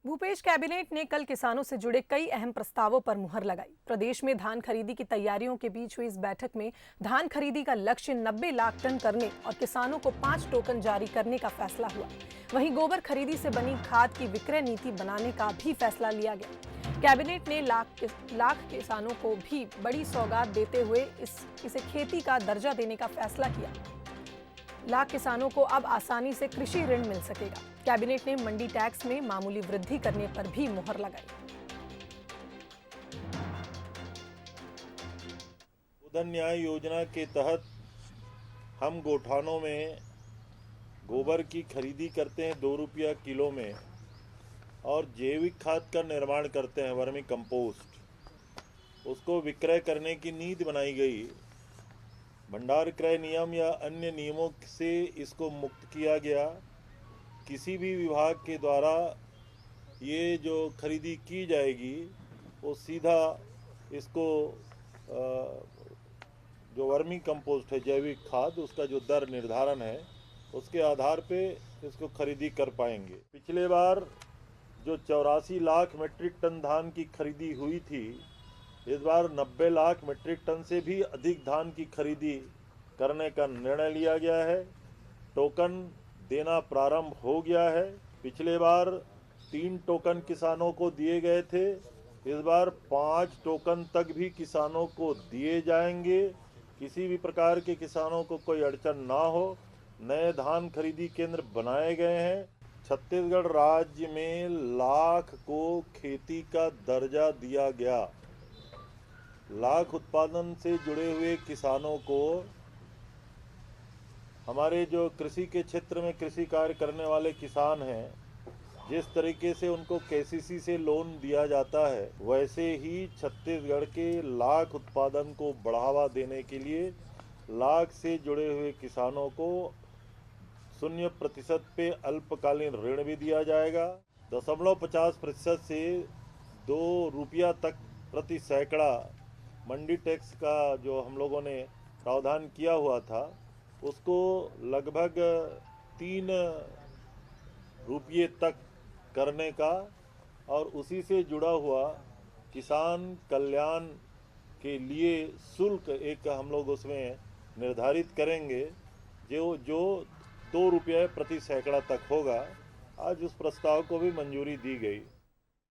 Bhupesh cabinet ने कल किसानों से जुड़े कई अहम प्रस्तावों पर मुहर लगाई। प्रदेश में धान खरीदी की तैयारियों के बीच हुई इस बैठक में धान खरीदी का लक्ष्य 90 लाख टन करने और किसानों को 5 टोकन जारी करने का फैसला हुआ। वहीं गोबर खरीदी से बनी खाद की विक्रय नीति बनाने का भी फैसला लिया गया। कैबिनेट ने लाख किसानों को भी बड़ी सौगात देते हुए इसे खेती का दर्जा देने का फैसला किया। लाख किसानों को अब आसानी से कृषि ऋण मिल सकेगा। कैबिनेट ने मंडी टैक्स में मामूली वृद्धि करने पर भी मुहर लगाई। गोधन न्याय योजना के तहत हम गोठानों में गोबर की खरीदी करते हैं 2 रुपया किलो में और जैविक खाद का निर्माण करते हैं वर्मी कंपोस्ट। उसको विक्रय करने की नीति बनाई गई। भंडार क्रय नियम या अन्य नियमों से इसको मुक्त किया गया। किसी भी विभाग के द्वारा ये जो खरीदी की जाएगी वो सीधा इसको जो वर्मी कंपोस्ट है जैविक खाद उसका जो दर निर्धारण है उसके आधार पे इसको खरीदी कर पाएंगे। पिछले बार जो 84 लाख मीट्रिक टन धान की खरीदी हुई थी, इस बार 90 लाख मीट्रिक टन से भी अधिक धान की खरीदी करने का निर्णय लिया गया है। टोकन देना प्रारंभ हो गया है। पिछले बार 3 टोकन किसानों को दिए गए थे, इस बार 5 टोकन तक भी किसानों को दिए जाएंगे। किसी भी प्रकार के किसानों को कोई अड़चन ना हो। नए धान खरीदी केंद्र बनाए गए हैं। छत्तीसगढ़ राज्य में लाख को खेती का दर्जा दिया गया। लाख उत्पादन से जुड़े हुए किसानों को हमारे जो कृषि के क्षेत्र में कृषि कार्य करने वाले किसान हैं, जिस तरीके से उनको केसीसी से लोन दिया जाता है, वैसे ही छत्तीसगढ़ के लाख उत्पादन को बढ़ावा देने के लिए लाख से जुड़े हुए किसानों को 0% पे अल्पकालीन ऋण भी दिया जाएगा। 0.50% से 2 रुपया तक प्रति सैकड़ा मंडी टैक्स का जो हम लोगों ने प्रावधान किया हुआ था उसको लगभग 3 रुपये तक करने का और उसी से जुड़ा हुआ किसान कल्याण के लिए शुल्क एक हम लोग उसमें निर्धारित करेंगे जो 2 रुपये प्रति सैकड़ा तक होगा। आज उस प्रस्ताव को भी मंजूरी दी गई।